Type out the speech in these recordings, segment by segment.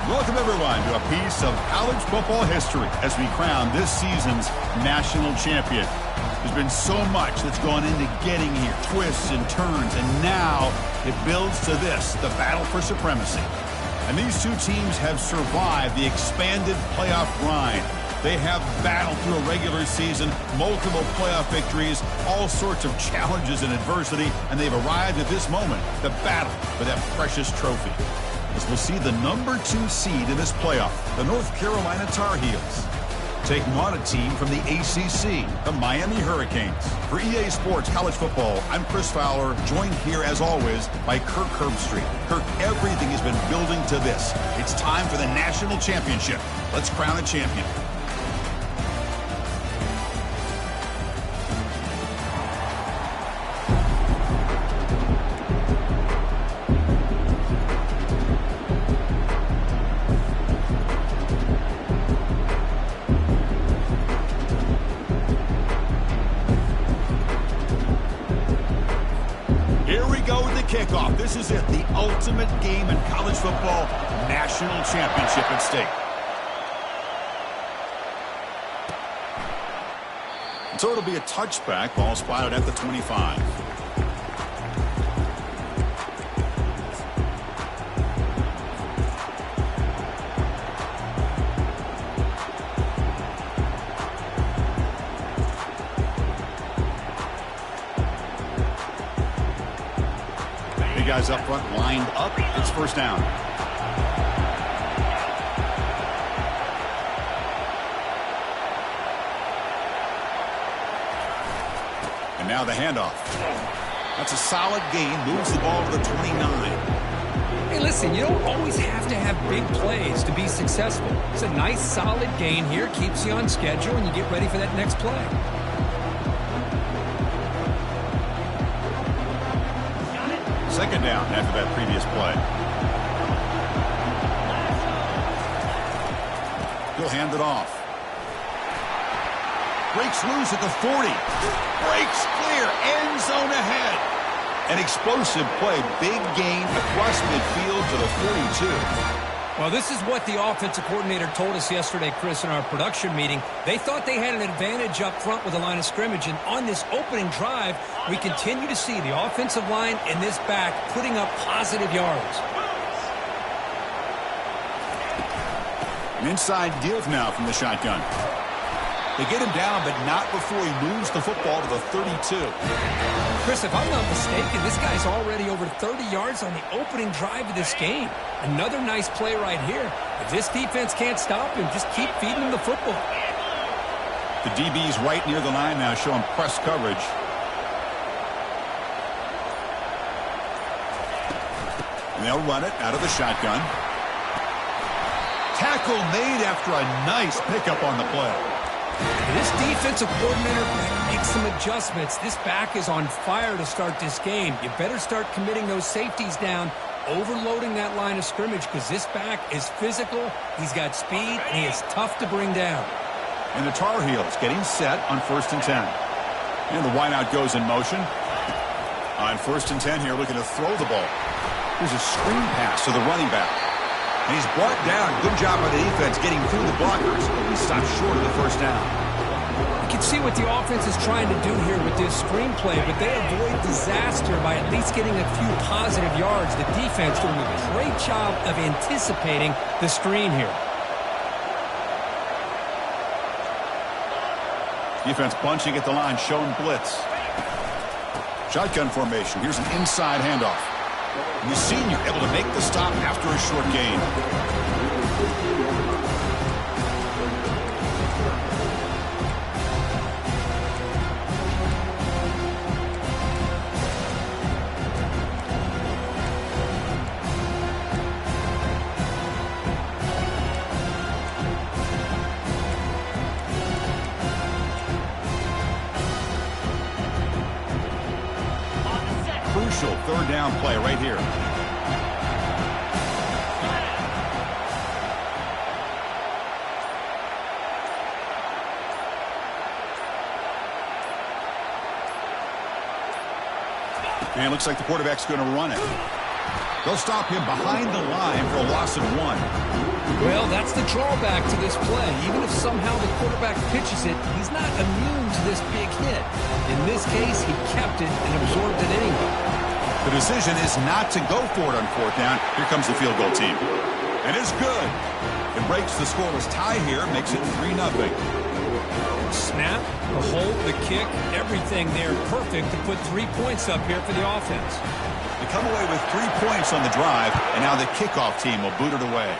Welcome, everyone, to a piece of college football history as we crown this season's national champion. There's been so much that's gone into getting here, twists and turns, and now it builds to this, the battle for supremacy. And these two teams have survived the expanded playoff grind. They have battled through a regular season, multiple playoff victories, all sorts of challenges and adversity, and they've arrived at this moment, the battle for that precious trophy. As we'll see the number 2 seed in this playoff, the North Carolina Tar Heels, taking on a team from the ACC, the Miami Hurricanes. For EA Sports College Football, I'm Chris Fowler, joined here as always by Kirk Herbstreit. Kirk, everything has been building to this. It's time for the national championship. Let's crown a champion. Kickoff. This is it, the ultimate game in college football, national championship at stake. So it'll be a touchback, ball spotted at the 25. Guys up front lined up. It's first down. And now the handoff. That's a solid gain. Moves the ball to the 29. Hey, listen, you don't always have to have big plays to be successful. It's a nice, solid gain here. Keeps you on schedule, and you get ready for that next play. Second down after that previous play. He'll hand it off. Breaks loose at the 40. Breaks clear. End zone ahead. An explosive play. Big gain across midfield to the 42. Well, this is what the offensive coordinator told us yesterday, Chris, in our production meeting. They thought they had an advantage up front with the line of scrimmage, and on this opening drive, we continue to see the offensive line and this back putting up positive yards. An inside deal now from the shotgun. They get him down, but not before he moves the football to the 32. Chris, if I'm not mistaken, this guy's already over 30 yards on the opening drive of this game. Another nice play right here. If this defense can't stop him, just keep feeding him the football. The DB's right near the line now, showing press coverage. And they'll run it out of the shotgun. Tackle made after a nice pickup on the play. This defensive coordinator better make some adjustments. This back is on fire to start this game. You better start committing those safeties down, overloading that line of scrimmage, because this back is physical, he's got speed, and he is tough to bring down. And the Tar Heels getting set on 1st and 10. And the wideout goes in motion. On 1st and 10 here, looking to throw the ball. Here's a screen pass to the running back. And he's brought down. Good job by the defense getting through the blockers. He stopped short of the first down. You can see what the offense is trying to do here with this screenplay, but they avoid disaster by at least getting a few positive yards. The defense doing a great job of anticipating the screen here. Defense bunching at the line, showing blitz. Shotgun formation. Here's an inside handoff. And the senior able to make the stop after a short gain. Crucial third down play right here. And it looks like the quarterback's going to run it. They'll stop him behind the line for a loss of 1. Well, that's the drawback to this play. Even if somehow the quarterback pitches it, he's not immune to this big hit. In this case, he kept it and absorbed it anyway. The decision is not to go for it on fourth down. Here comes the field goal team. And it's good. It breaks the scoreless tie here, makes it 3-0. Snap, the hold, the kick, everything there perfect to put 3 points up here for the offense. They come away with 3 points on the drive, and now the kickoff team will boot it away.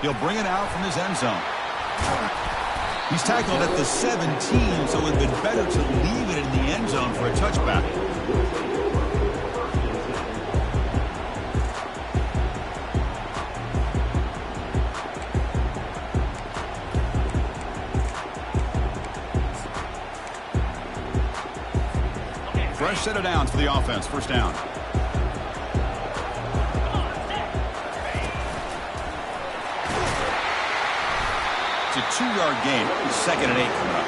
He'll bring it out from his end zone. He's tackled at the 17, so it would have been better to leave it in the end zone for a touchback. Fresh set of downs for the offense. First down. It's a 2-yard gain. 2nd and 8 coming up.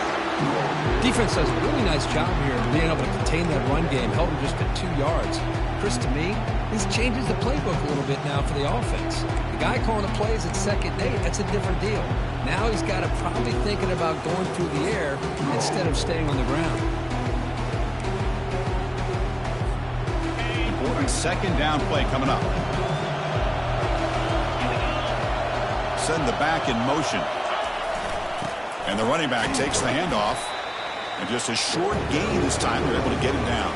Defense does a really nice job here of being able to contain that run game, held him just at 2 yards. Chris, to me, this changes the playbook a little bit now for the offense. The guy calling the plays at 2nd and 8, that's a different deal. Now he's got to probably thinking about going through the air instead of staying on the ground. Important 2nd down play coming up. Send the back in motion. And the running back takes the handoff. And just a short gain this time. They're able to get him down.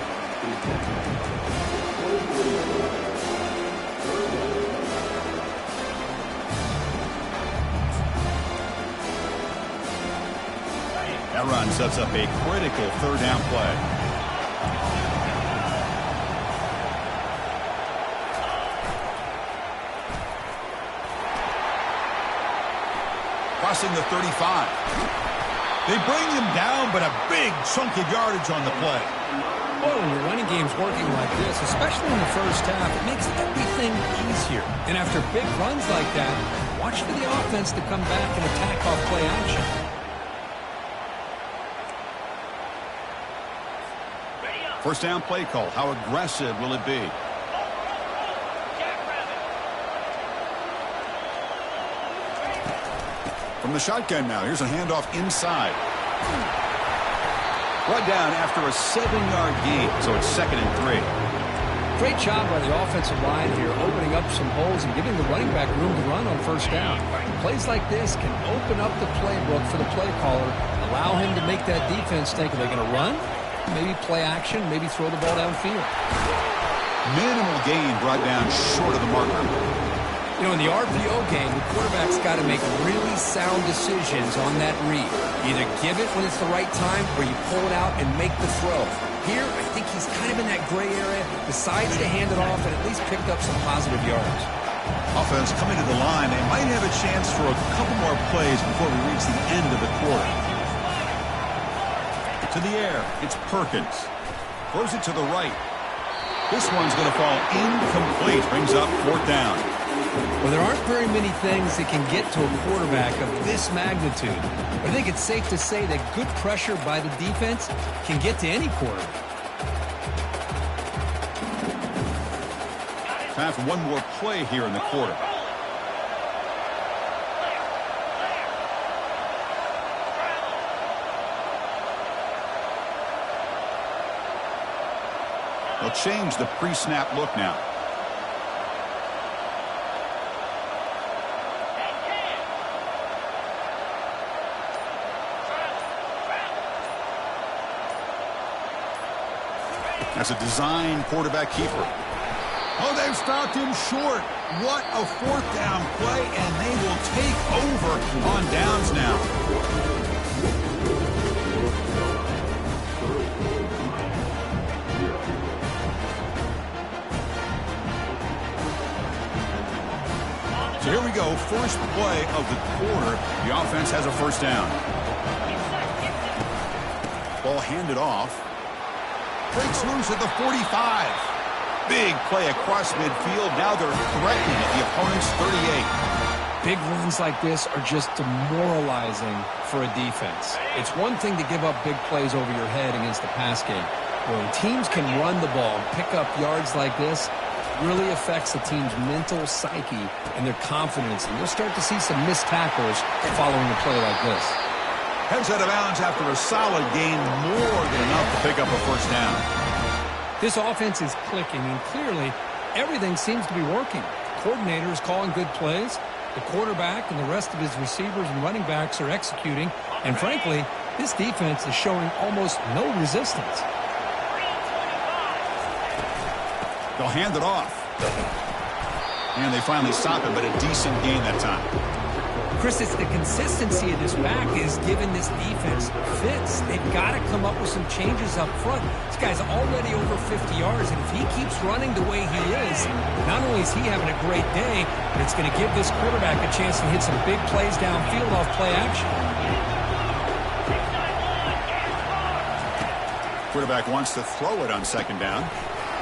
That run sets up a critical 3rd down play. Crossing the 35. They bring him down, but a big chunk of yardage on the play. Well, when your running game's working like this, especially in the first half, it makes everything easier. And after big runs like that, watch for the offense to come back and attack off play action. First down play call. How aggressive will it be? From the shotgun now. Here's a handoff inside. Brought down after a 7-yard gain, so it's 2nd and 3. Great job by the offensive line here, opening up some holes and giving the running back room to run on first down. Plays like this can open up the playbook for the play caller, allow him to make that defense think, are they going to run? Maybe play action, maybe throw the ball downfield. Minimal gain brought down short of the marker. You know, in the RPO game, the quarterback's got to make really sound decisions on that read. Either give it when it's the right time or you pull it out and make the throw. Here, I think he's kind of in that gray area, decides to hand it off and at least picked up some positive yards. Offense coming to the line. They might have a chance for a couple more plays before we reach the end of the quarter. To the air, it's Perkins. Throws it to the right. This one's going to fall incomplete. Brings up 4th down. Well, there aren't very many things that can get to a quarterback of this magnitude. But I think it's safe to say that good pressure by the defense can get to any quarterback. Time for one more play here in the quarter. They'll change the pre-snap look now. That's a design quarterback keeper. Oh, they've stopped him short. What a 4th down play, and they will take over on downs now. So here we go, first play of the quarter. The offense has a first down. Ball handed off. Breaks loose at the 45. Big play across midfield. Now they're threatening at the opponent's 38. Big runs like this are just demoralizing for a defense. It's one thing to give up big plays over your head against the pass game. When teams can run the ball and pick up yards like this, really affects the team's mental psyche and their confidence, and you'll start to see some missed tackles following a play like this. Heads out of bounds after a solid gain, more than enough to pick up a first down. This offense is clicking, and clearly everything seems to be working. The coordinator is calling good plays. The quarterback and the rest of his receivers and running backs are executing. And frankly, this defense is showing almost no resistance. They'll hand it off. And they finally stop it, but a decent gain that time. Chris, it's the consistency of this back is giving this defense fits. They've got to come up with some changes up front. This guy's already over 50 yards, and if he keeps running the way he is, not only is he having a great day, but it's going to give this quarterback a chance to hit some big plays downfield off play action. Quarterback wants to throw it on second down.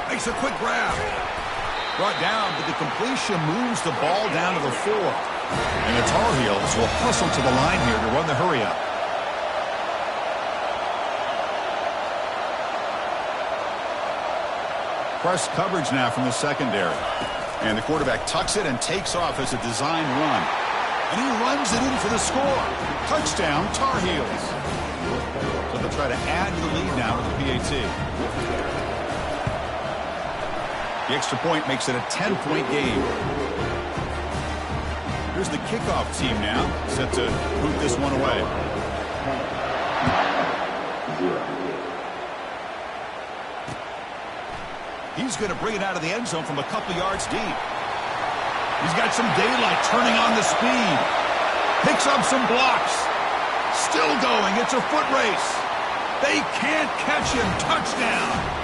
Makes a quick grab. Brought down, but the completion moves the ball down to the 4. And the Tar Heels will hustle to the line here to run the hurry-up. Press coverage now from the secondary. And the quarterback tucks it and takes off as a design run. And he runs it in for the score. Touchdown, Tar Heels. So they'll try to add to the lead now with the PAT. The extra point makes it a 10-point game. Here's the kickoff team now, set to boot this one away. He's going to bring it out of the end zone from a couple yards deep. He's got some daylight turning on the speed. Picks up some blocks. Still going. It's a foot race. They can't catch him. Touchdown.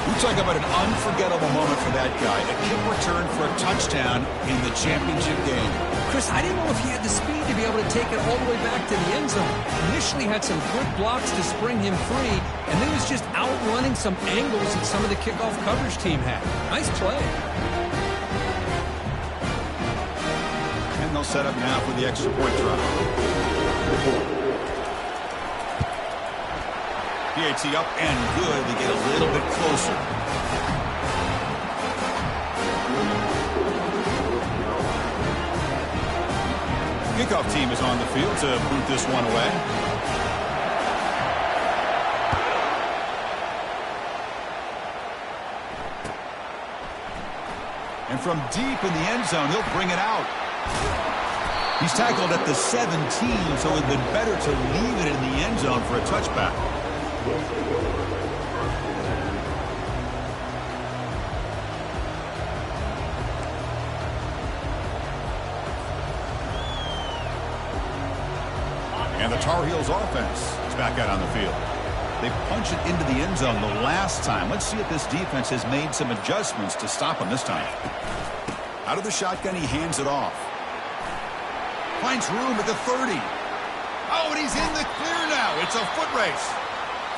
You talk about an unforgettable moment for that guy. A kick return for a touchdown in the championship game. Chris, I didn't know if he had the speed to be able to take it all the way back to the end zone. Initially had some good blocks to spring him free, and then was just outrunning some angles that some of the kickoff coverage team had. Nice play. And they'll set up now for the extra point drive. PAT up and good to get a little bit closer. Kickoff team is on the field to boot this one away. And from deep in the end zone, he'll bring it out. He's tackled at the 17, so it would have been better to leave it in the end zone for a touchback. And the Tar Heels offense is back out on the field. They punch it into the end zone the last time. Let's see if this defense has made some adjustments to stop him this time. Out of the shotgun, he hands it off. Finds room at the 30. Oh, and he's in the clear now. It's a foot race.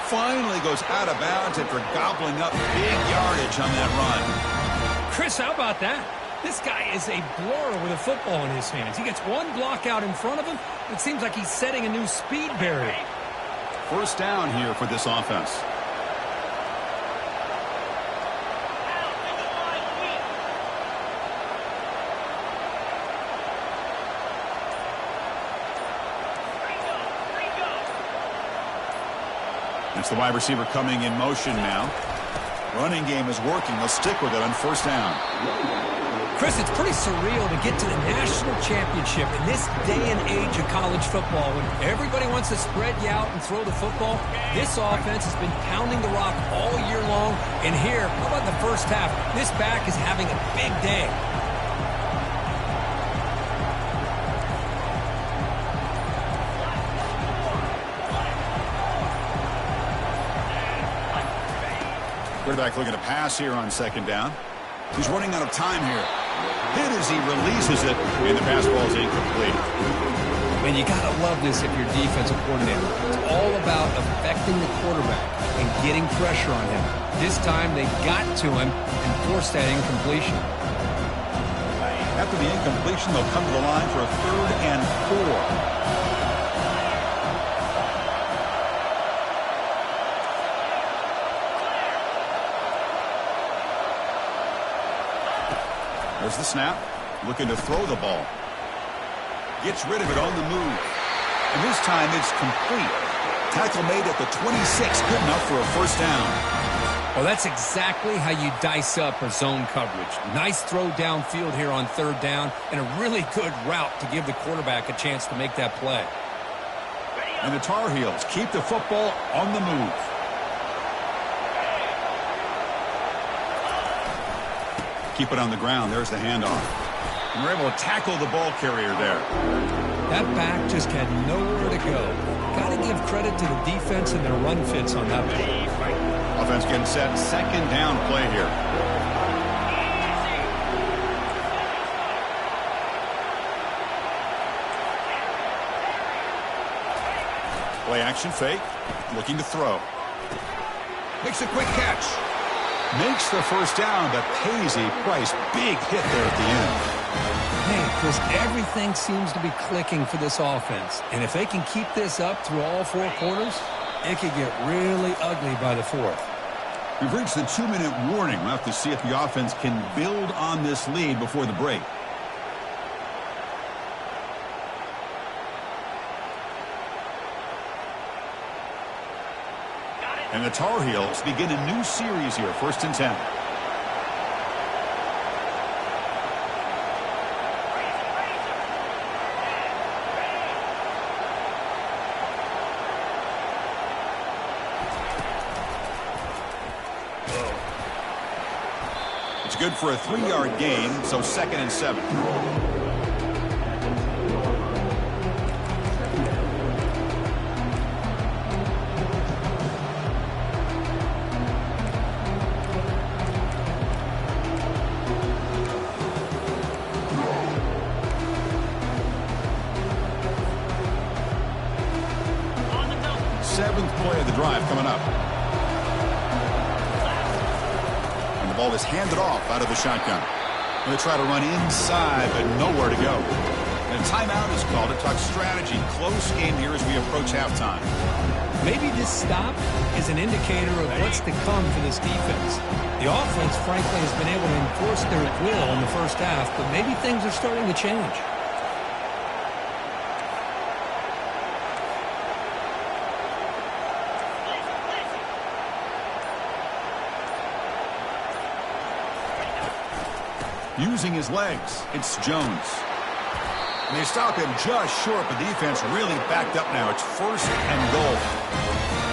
Finally goes out of bounds after gobbling up big yardage on that run. Chris, how about that? This guy is a blur with a football in his hands. He gets one block out in front of him. It seems like he's setting a new speed barrier. First down here for this offense. It's the wide receiver coming in motion now. Running game is working. They'll stick with it on first down. Chris, it's pretty surreal to get to the national championship in this day and age of college football when everybody wants to spread you out and throw the football. This offense has been pounding the rock all year long. And here, how about the first half? This back is having a big day. Quarterback looking to pass here on second down. He's running out of time here. Hit as he releases it, and the pass ball is incomplete. Man, you got to love this if you're defensive coordinator. It's all about affecting the quarterback and getting pressure on him. This time they got to him and forced that incompletion. After the incompletion, they'll come to the line for a 3rd and 4. There's the snap. Looking to throw the ball. Gets rid of it on the move. And this time it's complete. Tackle made at the 26. Good enough for a first down. Well, that's exactly how you dice up a zone coverage. Nice throw downfield here on third down, and a really good route to give the quarterback a chance to make that play. And the Tar Heels keep the football on the move. Keep it on the ground. There's the handoff. And they're able to tackle the ball carrier there. That back just had nowhere to go. Got to give credit to the defense and their run fits on that play. Offense getting set. Second down play here. Play action fake. Looking to throw. Makes a quick catch. Makes the first down, but pays a price. Big hit there at the end. Man, Chris, everything seems to be clicking for this offense. And if they can keep this up through all four quarters, it could get really ugly by the fourth. We've reached the 2-minute warning. We'll have to see if the offense can build on this lead before the break. And the Tar Heels begin a new series here, 1st and 10. It's good for a 3-yard gain, so 2nd and 7. Seventh play of the drive coming up. And the ball is handed off out of the shotgun. They try to run inside, but nowhere to go. And a timeout is called to talk strategy. Close game here as we approach halftime. Maybe this stop is an indicator of what's to come for this defense. The offense, frankly, has been able to enforce their will in the first half, but maybe things are starting to change. Using his legs, it's Jones. And they stop him just short, but defense really backed up now. It's 1st and goal.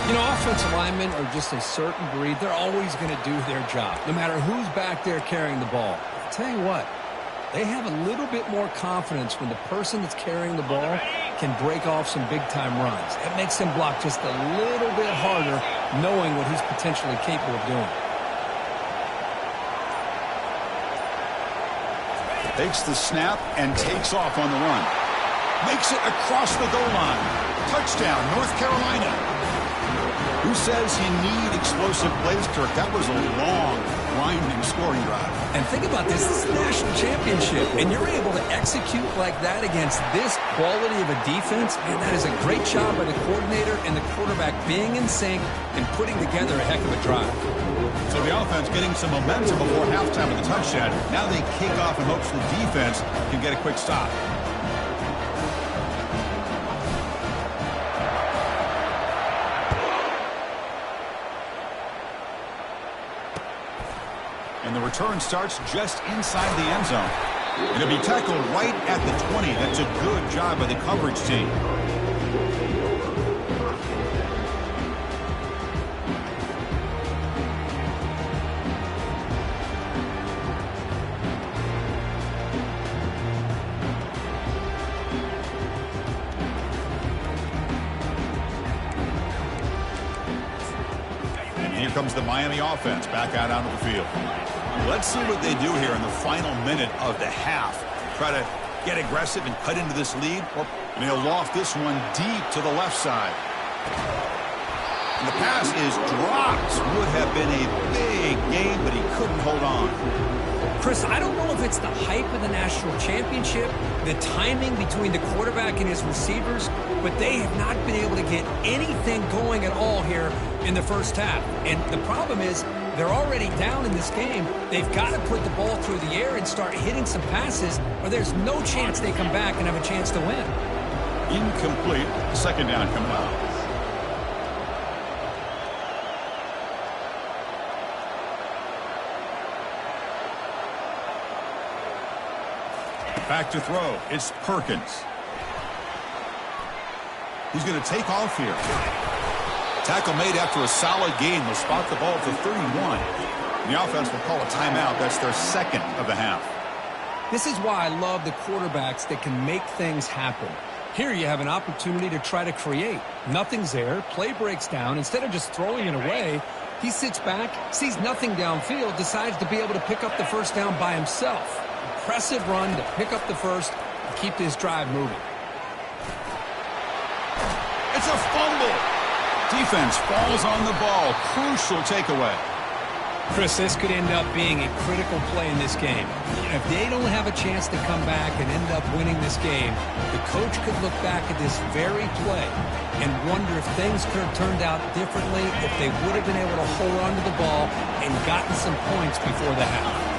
You know, offensive linemen are just a certain breed. They're always going to do their job, no matter who's back there carrying the ball. I'll tell you what, they have a little bit more confidence when the person that's carrying the ball can break off some big-time runs. It makes them block just a little bit harder, knowing what he's potentially capable of doing. Takes the snap and takes off on the run. Makes it across the goal line. Touchdown, North Carolina. Who says you need explosive plays, Kirk? That was a long, winding scoring drive. And think about this. This is a national championship, and you're able to execute like that against this quality of a defense, and that is a great job by the coordinator and the quarterback being in sync and putting together a heck of a drive. So the offense getting some momentum before halftime with the touchdown. Now they kick off in hopes the defense can get a quick stop. And the return starts just inside the end zone. It'll be tackled right at the 20. That's a good job by the coverage team. Here comes the Miami offense back out onto the field. Let's see what they do here in the final minute of the half. Try to get aggressive and cut into this lead, or they'll loft this one deep to the left side. And the pass is dropped. Would have been a big gain, but he couldn't hold on. Chris, I don't know if it's the hype of the national championship, the timing between the quarterback and his receivers, but they have not been able to get anything going at all here in the first half. And the problem is They're already down in this game. They've got to put the ball through the air and start hitting some passes, or there's no chance they come back and have a chance to win. Incomplete. Second down coming up. Back to throw. It's Perkins. He's going to take off here. Tackle made after a solid gain. They'll spot the ball to 31. The offense will call a timeout. That's their second of the half. This is why I love the quarterbacks that can make things happen. Here you have an opportunity to try to create. Nothing's there. Play breaks down. Instead of just throwing it away, he sits back, sees nothing downfield, decides to be able to pick up the first down by himself. Impressive run to pick up the first and keep this drive moving. It's a fumble. Defense falls on the ball. Crucial takeaway. Chris, this could end up being a critical play in this game. If they don't have a chance to come back and end up winning this game, the coach could look back at this very play and wonder if things could have turned out differently if they would have been able to hold on to the ball and gotten some points before the half.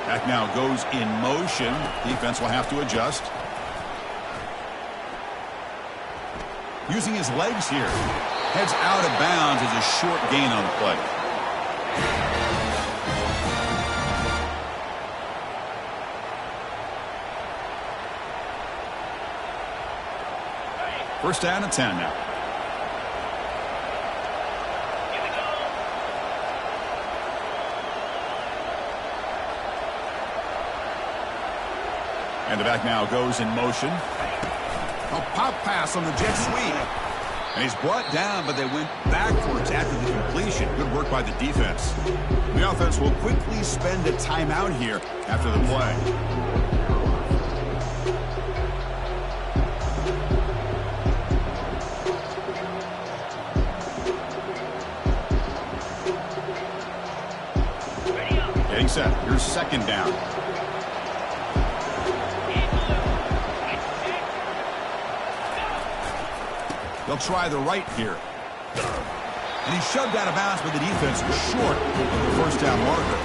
Back now goes in motion. Defense will have to adjust. Using his legs here. Heads out of bounds as a short gain on the play. First down and 10 now. And the back now goes in motion. A pop pass on the jet sweep. And he's brought down, but they went backwards after the completion. Good work by the defense. The offense will quickly spend a timeout here after the play. Getting set. Here's second down. They'll try the right here. And he shoved out of bounds, but the defense was short of the first down marker.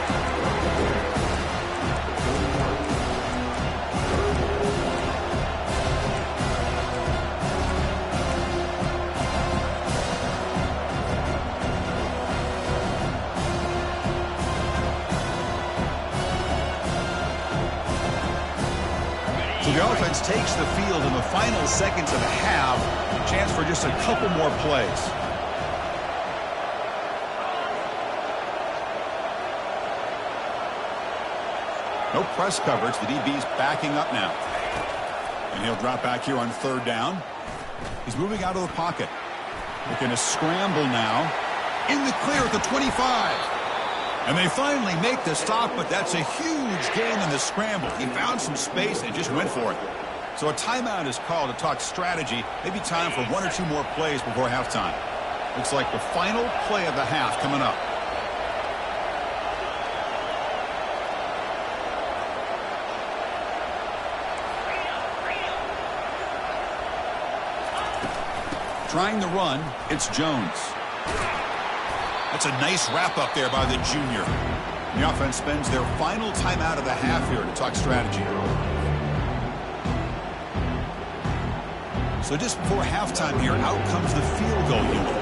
So the offense takes the field in the final seconds of the half. Chance for just a couple more plays. No press coverage. The DB's backing up now. And he'll drop back here on third down. He's moving out of the pocket. Looking to scramble now. In the clear at the 25. And they finally make the stop, but that's a huge gain in the scramble. He found some space and just went for it. So a timeout is called to talk strategy. Maybe time for one or two more plays before halftime. Looks like the final play of the half coming up. Trying the run, it's Jones. That's a nice wrap-up there by the junior. The offense spends their final timeout of the half here to talk strategy. So just before halftime here, out comes the field goal unit.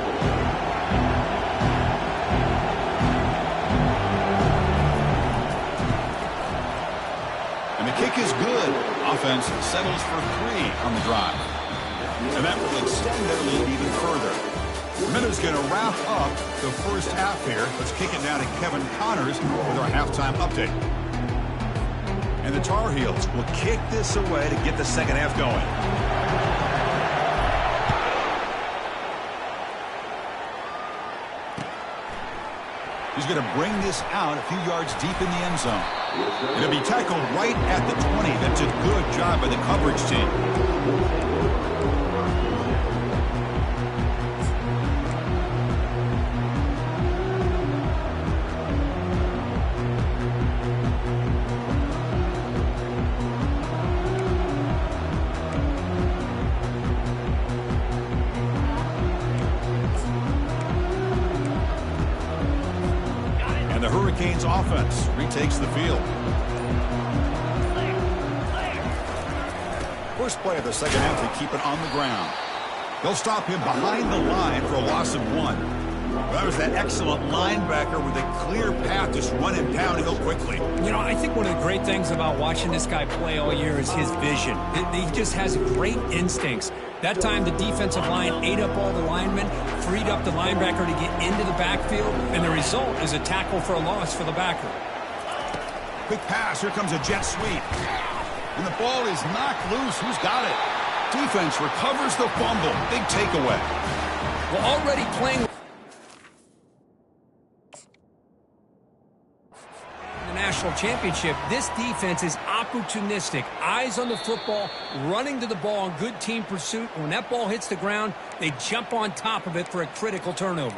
And the kick is good. Offense settles for 3 on the drive. And that will extend their lead even further. The Minnows going to wrap up the first half here. Let's kick it now to Kevin Connors with our halftime update. And the Tar Heels will kick this away to get the second half going. He's going to bring this out a few yards deep in the end zone. It'll be tackled right at the 20. That's a good job by the coverage team. And the Hurricanes offense retakes the field. First play of the second half, they keep it on the ground. They'll stop him behind the line for a loss of 1. That was that excellent linebacker with a clear path, just running downhill quickly. You know, I think one of the great things about watching this guy play all year is his vision. He just has great instincts. That time, the defensive line ate up all the linemen, freed up the linebacker to get into the backfield, and the result is a tackle for a loss for the backer. Quick pass. Here comes a jet sweep. And the ball is knocked loose. Who's got it? Defense recovers the fumble. Big takeaway. Well, already playing the national championship, this defense is opportunistic. Eyes on the football, running to the ball in good team pursuit. When that ball hits the ground, they jump on top of it for a critical turnover.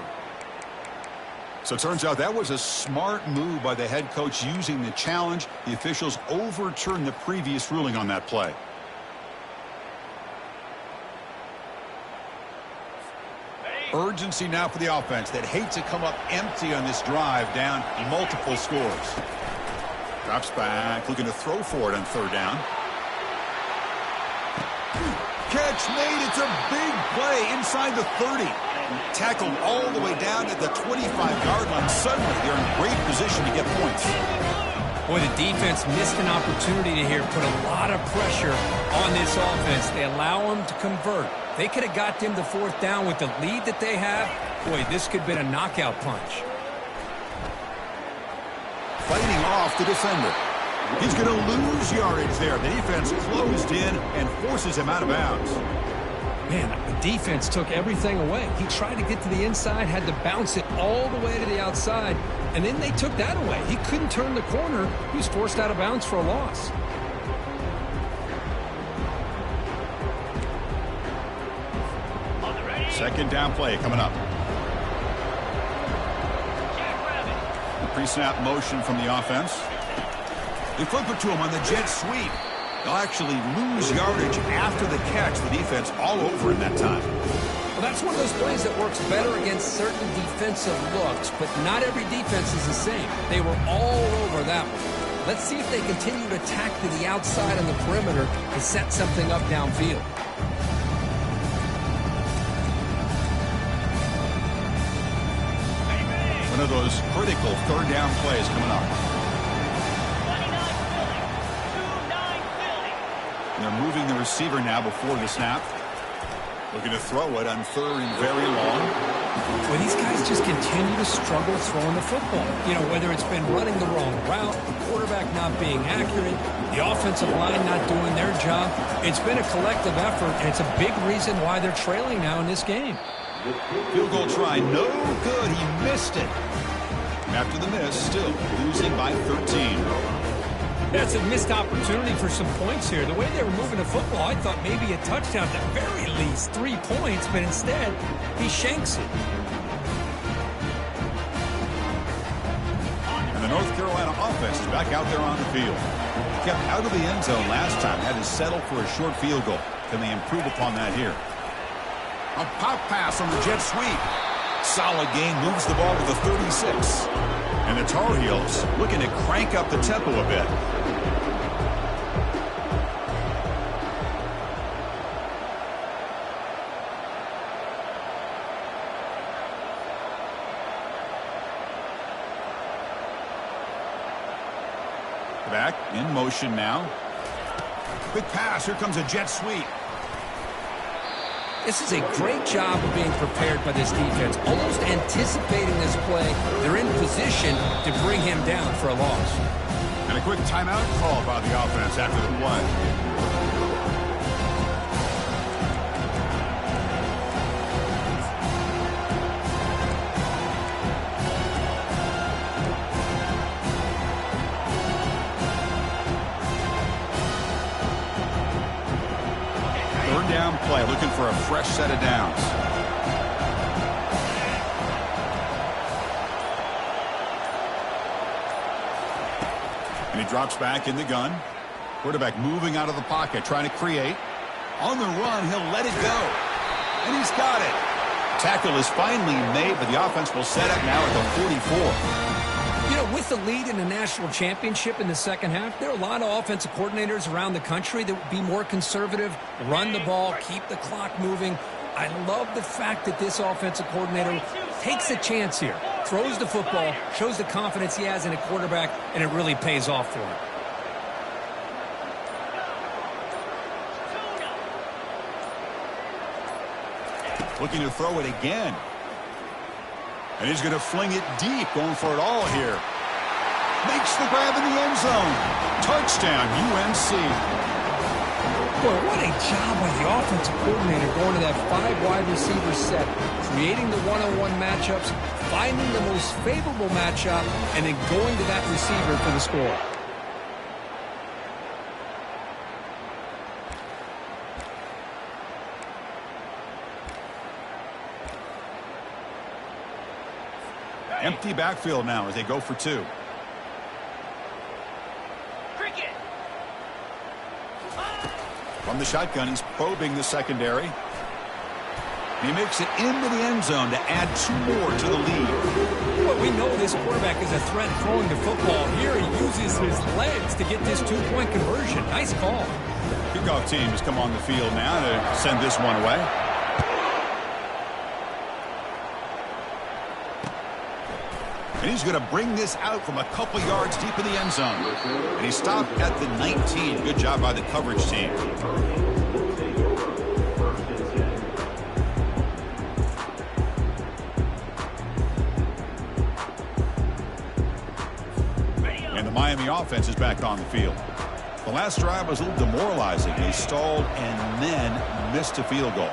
So it turns out that was a smart move by the head coach using the challenge. The officials overturned the previous ruling on that play. Urgency now for the offense that hates to come up empty on this drive, down multiple scores. Drops back, looking to throw for it on third down. Catch made. It's a big play inside the 30. Tackled all the way down at the 25-yard line. Suddenly, they're in great position to get points. Boy, the defense missed an opportunity to here put a lot of pressure on this offense. They allow them to convert. They could have got them to fourth down with the lead that they have. Boy, this could have been a knockout punch. Fighting off the defender. He's going to lose yardage there. The defense closed in and forces him out of bounds. Man, the defense took everything away. He tried to get to the inside, had to bounce it all the way to the outside, and then they took that away. He couldn't turn the corner. He was forced out of bounds for a loss. Second down play coming up. Pre-snap motion from the offense. They flip it to him on the jet sweep. They'll actually lose yardage after the catch. The defense all over in that time. Well, that's one of those plays that works better against certain defensive looks, but not every defense is the same. They were all over that one. Let's see if they continue to attack to the outside on the perimeter to set something up downfield. One of those critical third down plays coming up. They're moving the receiver now before the snap. Looking to throw it on third and very long. Well, these guys just continue to struggle throwing the football. You know, whether it's been running the wrong route, the quarterback not being accurate, the offensive line not doing their job. It's been a collective effort, and it's a big reason why they're trailing now in this game. Field goal try, no good. He missed it. After the miss, still losing by 13. That's a missed opportunity for some points here. The way they were moving the football, I thought maybe a touchdown, at the very least 3 points, but instead, he shanks it. And the North Carolina offense is back out there on the field. Kept out of the end zone last time, had to settle for a short field goal. Can they improve upon that here? A pop pass on the jet sweep. Solid gain, moves the ball to the 36. And the Tar Heels looking to crank up the tempo a bit. Back in motion now. Quick pass. Here comes a jet sweep. This is a great job of being prepared by this defense, almost anticipating this play. They're in position to bring him down for a loss. And a quick timeout call by the offense after the play. Down play, looking for a fresh set of downs. And he drops back in the gun. Quarterback moving out of the pocket, trying to create. On the run, he'll let it go. And he's got it. Tackle is finally made, but the offense will set up now at the 44. You know, with the lead in the national championship in the second half, there are a lot of offensive coordinators around the country that would be more conservative, run the ball, keep the clock moving. I love the fact that this offensive coordinator takes a chance here, throws the football, shows the confidence he has in a quarterback, and it really pays off for him. Looking to throw it again. And he's going to fling it deep, going for it all here. Makes the grab in the end zone. Touchdown, UNC. Boy, what a job by the offensive coordinator going to that 5 wide receiver set, creating the one-on-one matchups, finding the most favorable matchup, and then going to that receiver for the score. Empty backfield now as they go for 2. From the shotgun, he's probing the secondary. He makes it into the end zone to add 2 more to the lead. Well, we know this quarterback is a threat throwing the football. Here he uses his legs to get this 2-point conversion. Nice call. Kickoff team has come on the field now to send this one away. And he's going to bring this out from a couple yards deep in the end zone. And he stopped at the 19. Good job by the coverage team. And the Miami offense is back on the field. The last drive was a little demoralizing. They stalled and then missed a field goal.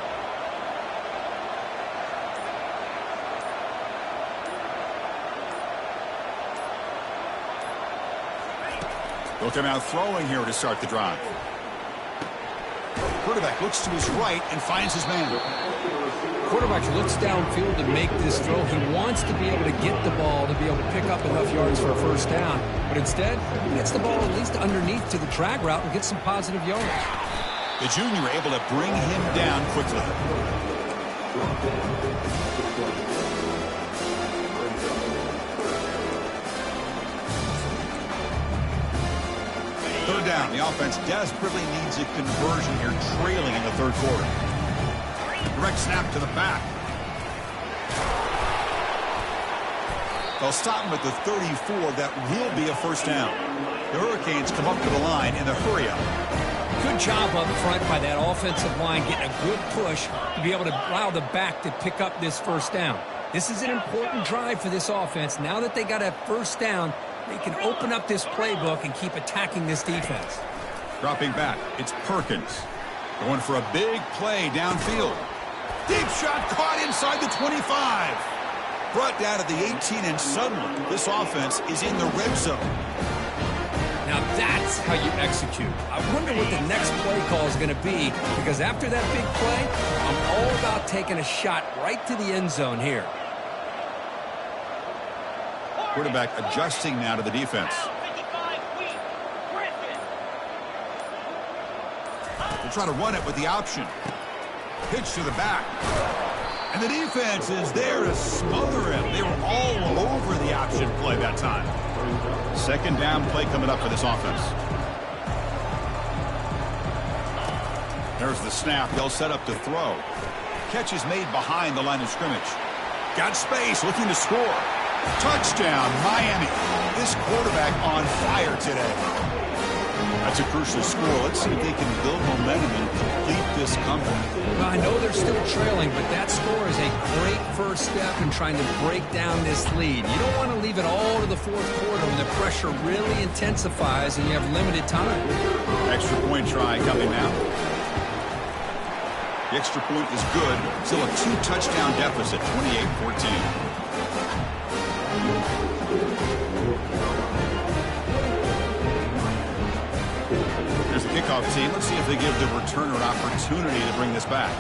They'll come out throwing here to start the drive. Quarterback looks to his right and finds his man. Quarterback looks downfield to make this throw. He wants to be able to get the ball to be able to pick up enough yards for a first down. But instead, he gets the ball at least underneath to the drag route and gets some positive yards. The junior able to bring him down quickly. Third down. The offense desperately needs a conversion here, trailing in the third quarter. Direct snap to the back. They'll stop him at the 34. That will be a first down. The Hurricanes come up to the line in the hurry-up. Good job up front by that offensive line, getting a good push to be able to allow the back to pick up this first down. This is an important drive for this offense. Now that they got a first down, they can open up this playbook and keep attacking this defense. Dropping back, it's Perkins. Going for a big play downfield. Deep shot caught inside the 25. Brought down to the 18, and suddenly this offense is in the red zone. Now that's how you execute. I wonder what the next play call is going to be, because after that big play, I'm all about taking a shot right to the end zone here. Quarterback adjusting now to the defense. They'll try to run it with the option. Pitch to the back. And the defense is there to smother him. They were all over the option play that time. Second down play coming up for this offense. There's the snap. They'll set up to throw. Catch is made behind the line of scrimmage. Got space, looking to score. Touchdown, Miami. This quarterback on fire today. That's a crucial score. Let's see if they can build momentum and complete this comeback. Well, I know they're still trailing, but that score is a great first step in trying to break down this lead. You don't want to leave it all to the fourth quarter when the pressure really intensifies and you have limited time. Extra point try coming now. The extra point is good. Still a 2-touchdown deficit, 28-14. There's the kickoff team. Let's see if they give the returner an opportunity to bring this back.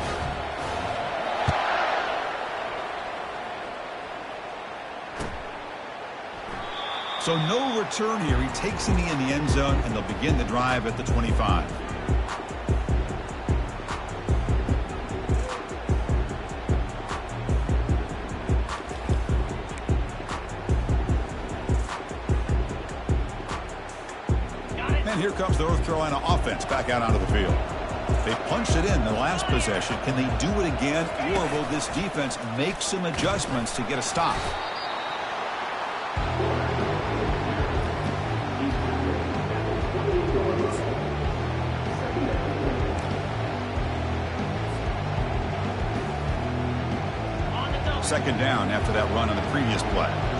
So no return here. He takes a knee in the end zone, and they'll begin the drive at the 25. And here comes the North Carolina offense back out onto the field. They punched it in the last possession. Can they do it again, or will this defense make some adjustments to get a stop? Second down after that run on the previous play.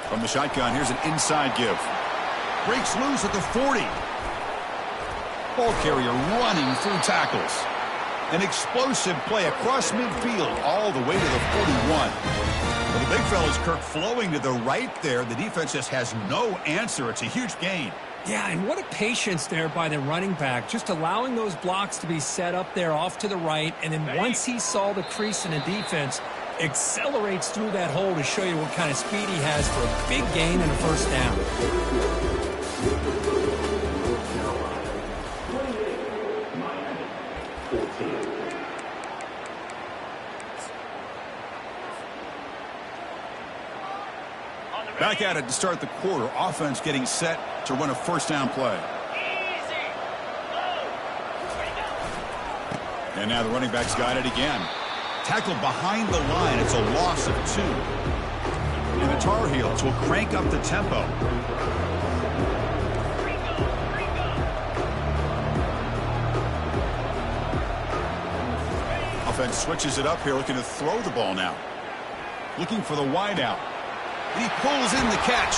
From the shotgun, here's an inside give. Breaks loose at the 40. Ball carrier running through tackles. An explosive play across midfield all the way to the 41. Well, the big fella's Kirk flowing to the right there. The defense just has no answer. It's a huge gain. Yeah, and what a patience there by the running back, just allowing those blocks to be set up there off to the right, and then once he saw the crease in the defense, accelerates through that hole to show you what kind of speed he has for a big gain and a first down. Back at it to start the quarter. Offense getting set to run a first down play. And now the running back's got it again. Tackled behind the line. It's a loss of 2. And the Tar Heels will crank up the tempo. Offense switches it up here, looking to throw the ball now. Looking for the wideout. He pulls in the catch.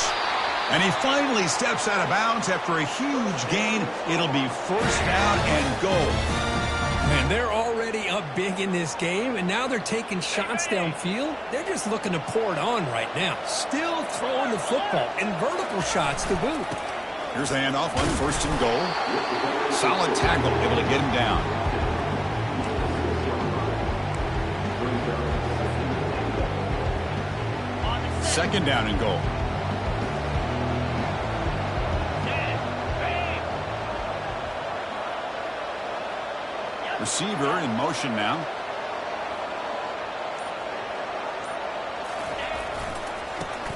And he finally steps out of bounds after a huge gain. It'll be first down and goal. Man, they're already up big in this game, and now they're taking shots downfield. They're just looking to pour it on right now. Still throwing the football, and vertical shots to boot. Here's the handoff on first and goal. Solid tackle, able to get him down. Second down and goal. Receiver in motion now.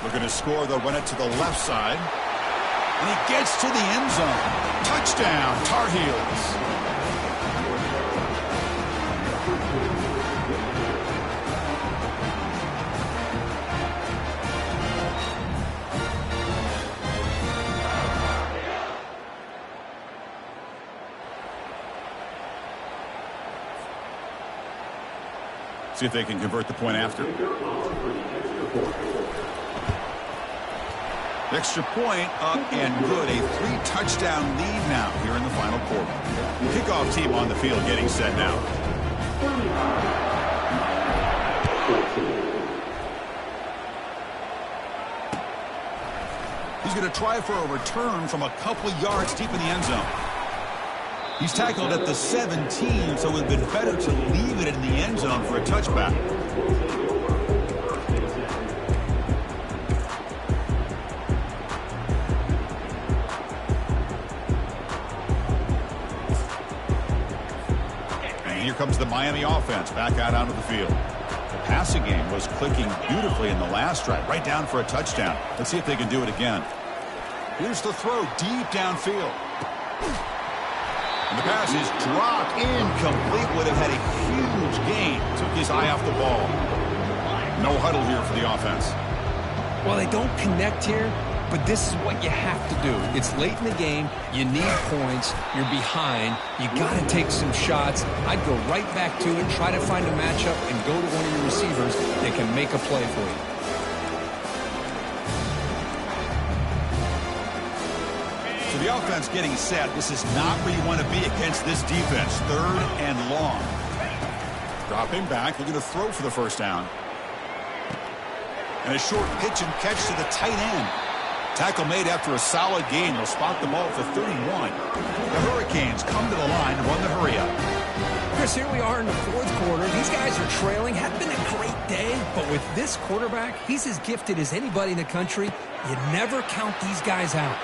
Looking to score. They'll run it to the left side. And he gets to the end zone. Touchdown, Tar Heels. See if they can convert the point after. Extra point up and good. A 3-touchdown lead now here in the final quarter. Kickoff team on the field getting set now. He's going to try for a return from a couple yards deep in the end zone. He's tackled at the 17, so it would have been better to leave it in the end zone for a touchback. And here comes the Miami offense back out onto the field. The passing game was clicking beautifully in the last drive, right down for a touchdown. Let's see if they can do it again. Here's the throw deep downfield. And the pass is dropped incomplete. Would have had a huge gain. Took his eye off the ball. No huddle here for the offense. Well, they don't connect here, but this is what you have to do. It's late in the game. You need points. You're behind. You got to take some shots. I'd go right back to it, try to find a matchup, and go to one of your receivers that can make a play for you. So the offense getting set. This is not where you want to be against this defense. Third and long. Dropping back, looking to throw for the first down. And a short pitch and catch to the tight end. Tackle made after a solid gain. They'll spot the ball for 31. The Hurricanes come to the line and run the hurry up. Chris, here we are in the fourth quarter. These guys are trailing. Had been a great day, but with this quarterback, he's as gifted as anybody in the country. You never count these guys out.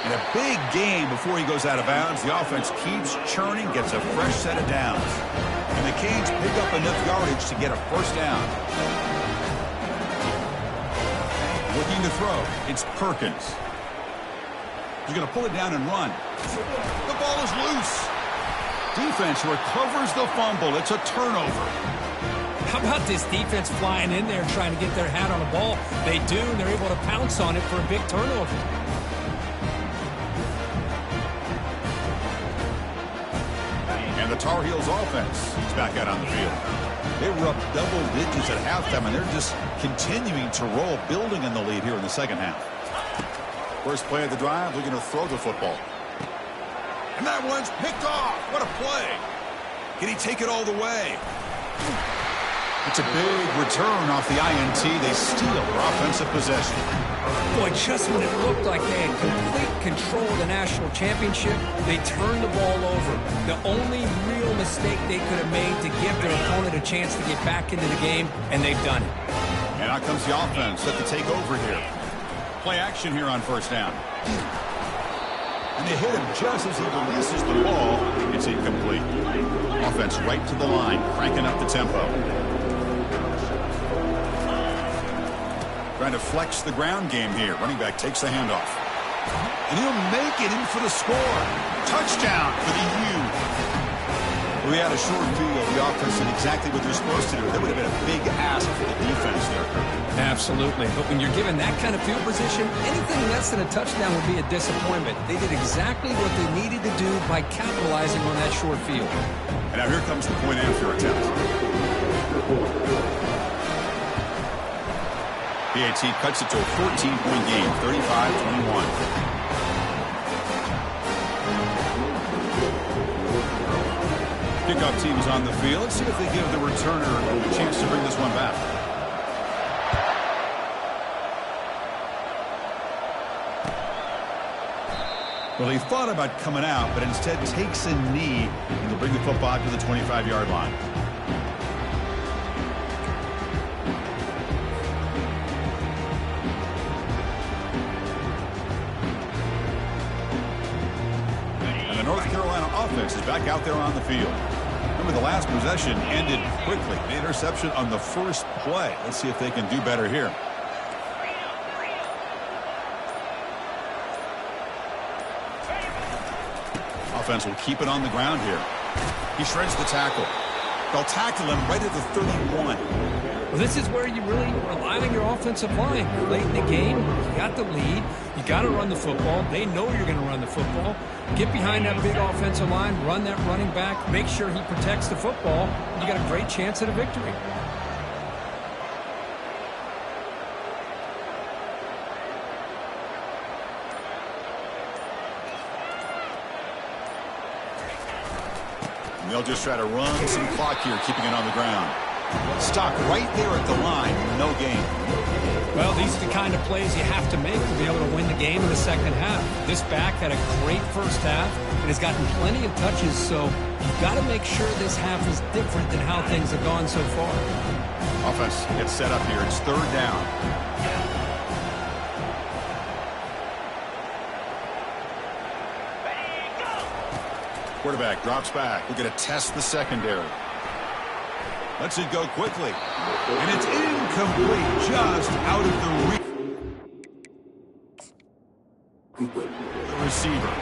And a big game before he goes out of bounds. The offense keeps churning, gets a fresh set of downs. And the Canes pick up enough yardage to get a first down. Looking to throw. It's Perkins. He's going to pull it down and run. The ball is loose. Defense recovers the fumble. It's a turnover. How about this defense flying in there trying to get their hat on the ball? They do, and they're able to pounce on it for a big turnover. And the Tar Heels offense is back out on the field. They were up double digits at halftime, and they're just continuing to roll, building in the lead here in the second half. First play of the drive, looking to throw the football. And that one's picked off. What a play. Can he take it all the way? It's a big return off the INT. They steal their offensive possession. Boy, just when it looked like they had complete control of the national championship, they turned the ball over. The only real mistake they could have made to give their opponent a chance to get back into the game, and they've done it. And out comes the offense set to take over here. Play action here on first down. And they hit him just as he releases the ball. It's incomplete. Offense right to the line, cranking up the tempo. Trying to flex the ground game here. Running back takes the handoff. And he'll make it in for the score. Touchdown for the U. We had a short field. The offense did exactly what they're supposed to do. That would have been a big ask for the defense there. Absolutely. But when you're given that kind of field position, anything less than a touchdown would be a disappointment. They did exactly what they needed to do by capitalizing on that short field. And now here comes the point after attempt. PAT cuts it to a 14-point game, 35-21. Kickoff team is on the field. Let's see if they give the returner a chance to bring this one back. Well, he thought about coming out, but instead takes a knee, and he'll bring the football to the 25-yard line. And the North Carolina offense is back out there on the field. Remember, the last possession ended quickly. The interception on the first play. Let's see if they can do better here. Offense will keep it on the ground here. He shreds the tackle. They'll tackle him right at the 31. Well, this is where you really rely on your offensive line. Late in the game, you got the lead. You got to run the football. They know you're going to run the football. Get behind that big offensive line, run that running back, make sure he protects the football. You got a great chance at a victory. They'll just try to run some clock here, keeping it on the ground. Stopped right there at the line. No gain. Well, these are the kind of plays you have to make to be able to win the game in the second half. This back had a great first half and has gotten plenty of touches, so you've got to make sure this half is different than how things have gone so far. Offense gets set up here. It's third down. Quarterback drops back. We're going to test the secondary. Lets it go quickly. And it's incomplete, just out of the receiver.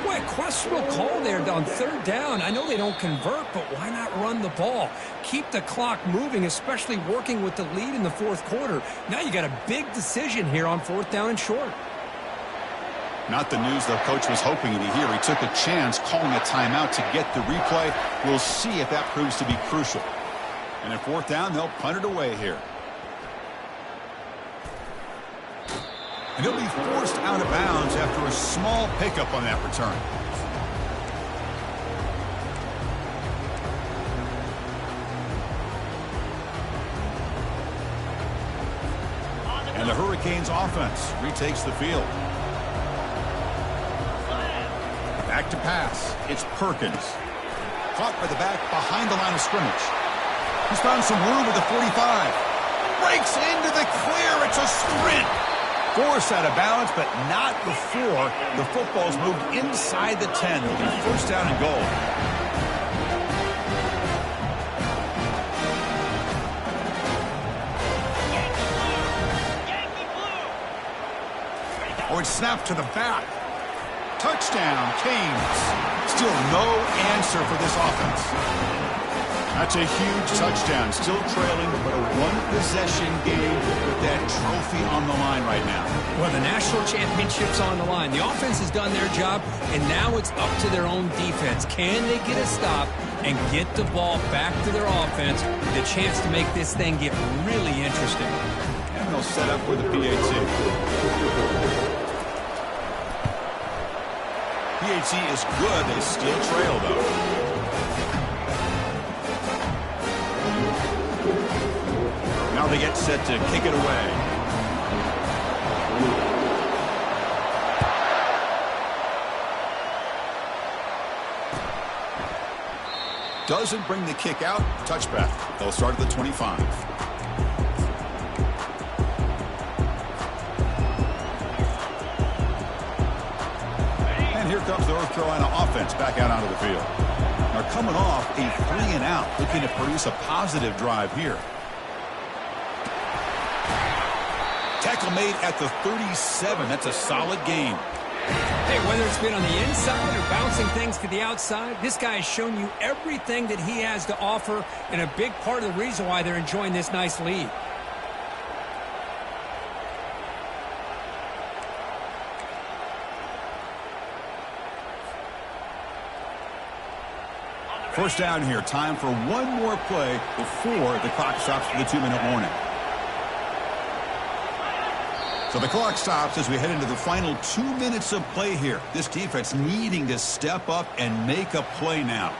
Boy, a questionable call there on third down. I know they don't convert, but why not run the ball? Keep the clock moving, especially working with the lead in the fourth quarter. Now you got a big decision here on fourth down and short. Not the news the coach was hoping to hear. He took a chance calling a timeout to get the replay. We'll see if that proves to be crucial. And at fourth down, they'll punt it away here. And he'll be forced out of bounds after a small pickup on that return. And the Hurricanes offense retakes the field. Back to pass. It's Perkins. Caught by the back behind the line of scrimmage. He's found some room at the 45. Breaks into the clear. It's a sprint. Forced out of bounds, but not before the football's moved inside the 10. It'll be first down and goal. it's snapped to the back. Touchdown, Canes. Still no answer for this offense. That's a huge touchdown. Still trailing, but a one-possession game with that trophy on the line right now. Well, the national championship's on the line. The offense has done their job, and now it's up to their own defense. Can they get a stop and get the ball back to their offense with a chance to make this thing get really interesting? And they'll set up for the PAT. PAT is good. They still trail, though. Now they get set to kick it away. Doesn't bring the kick out. Touchback. They'll start at the 25. And here comes the North Carolina offense back out onto the field. Now coming off a 3-and-out, looking to produce a positive drive here. Tackle made at the 37. That's a solid gain. Hey, whether it's been on the inside or bouncing things to the outside, this guy has shown you everything that he has to offer, and a big part of the reason why they're enjoying this nice lead. First down here. Time for one more play before the clock stops for the 2-minute warning. So the clock stops as we head into the final 2 minutes of play here. This defense needing to step up and make a play now.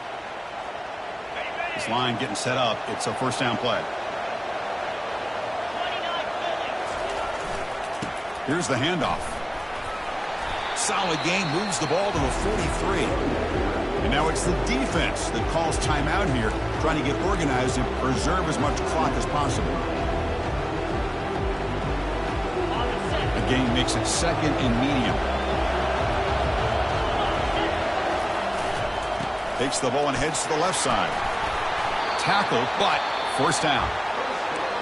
This line getting set up. It's a first down play. Here's the handoff. Solid gain, moves the ball to the 43. And now it's the defense that calls timeout here, trying to get organized and preserve as much clock as possible. The game makes it second and medium. Takes the ball and heads to the left side. Tackle, but first down.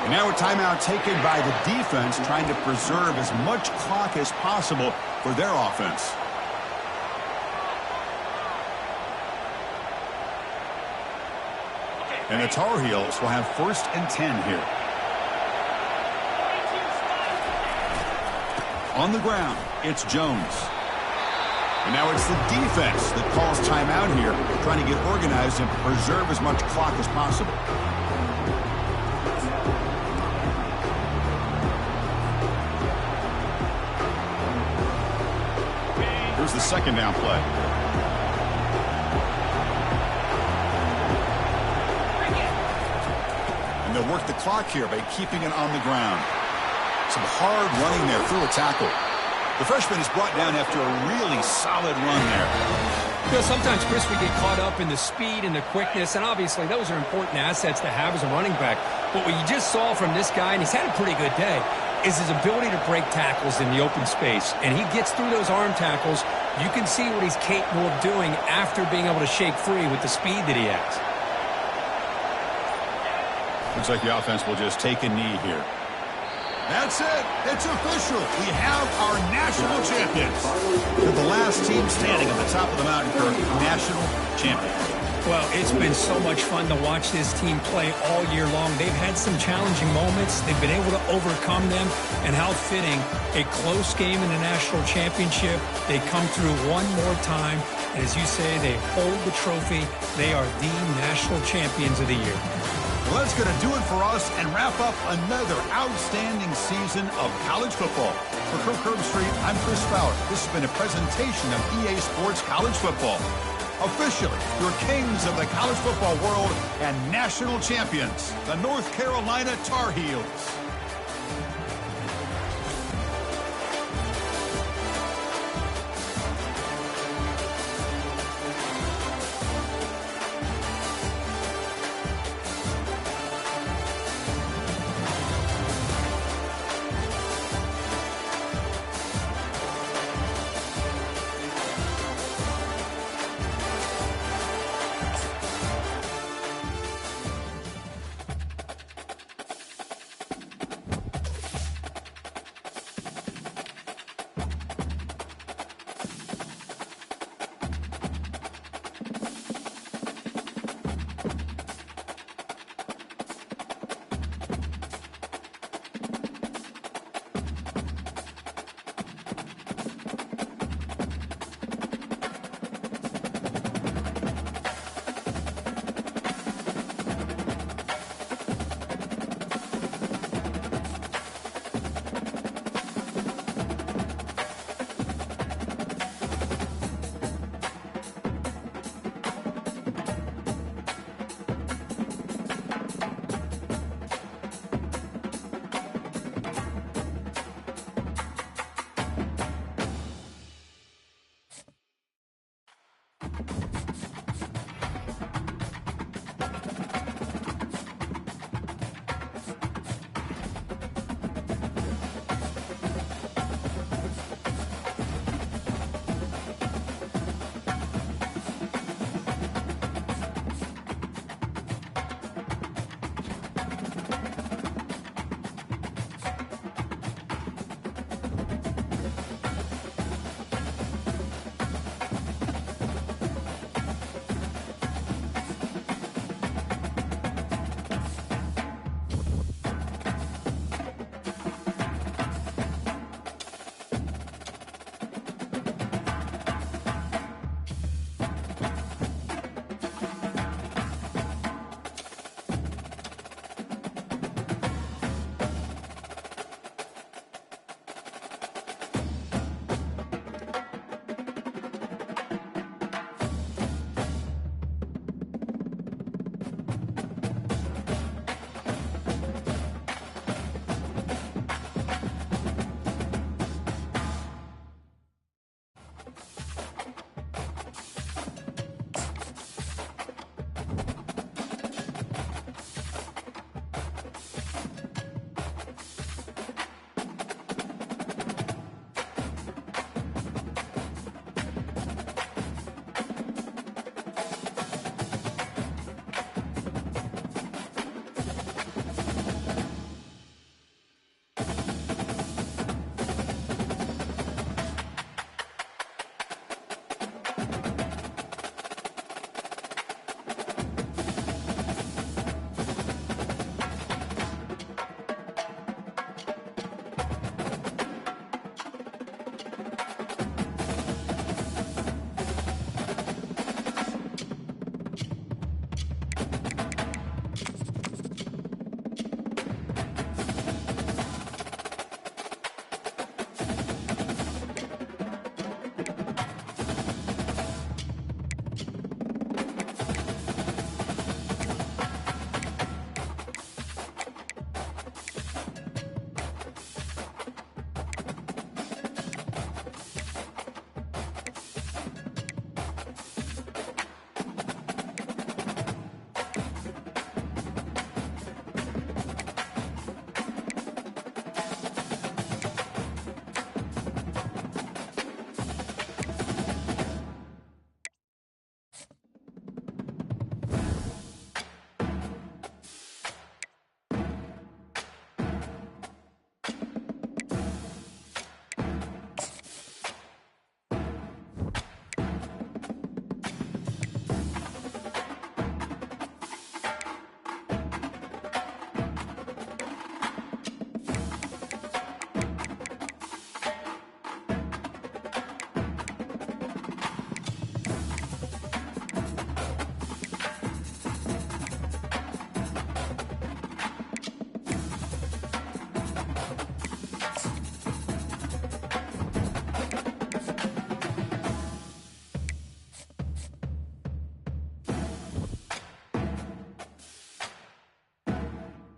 And now a timeout taken by the defense, trying to preserve as much clock as possible for their offense. And the Tar Heels will have 1st and 10 here. On the ground, it's Jones. And now it's the defense that calls timeout here, trying to get organized and preserve as much clock as possible. Here's the second down play. And they'll work the clock here by keeping it on the ground. Some hard running there through a tackle. The freshman is brought down after a really solid run there. You know, sometimes, Chris, we get caught up in the speed and the quickness, and obviously those are important assets to have as a running back. But what you just saw from this guy, and he's had a pretty good day, is his ability to break tackles in the open space. And he gets through those arm tackles. You can see what he's capable of doing after being able to shake free with the speed that he has. Looks like the offense will just take a knee here. That's it. It's official. We have our national champions. They're the last team standing at the top of the mountain curve, national champions. Well, it's been so much fun to watch this team play all year long. They've had some challenging moments. They've been able to overcome them. And how fitting, a close game in the national championship. They come through one more time. And as you say, they hold the trophy. They are the national champions of the year. Well, that's going to do it for us and wrap up another outstanding season of college football. For Kirk Street, I'm Chris Fowler. This has been a presentation of EA Sports College Football. Officially, your kings of the college football world and national champions, the North Carolina Tar Heels.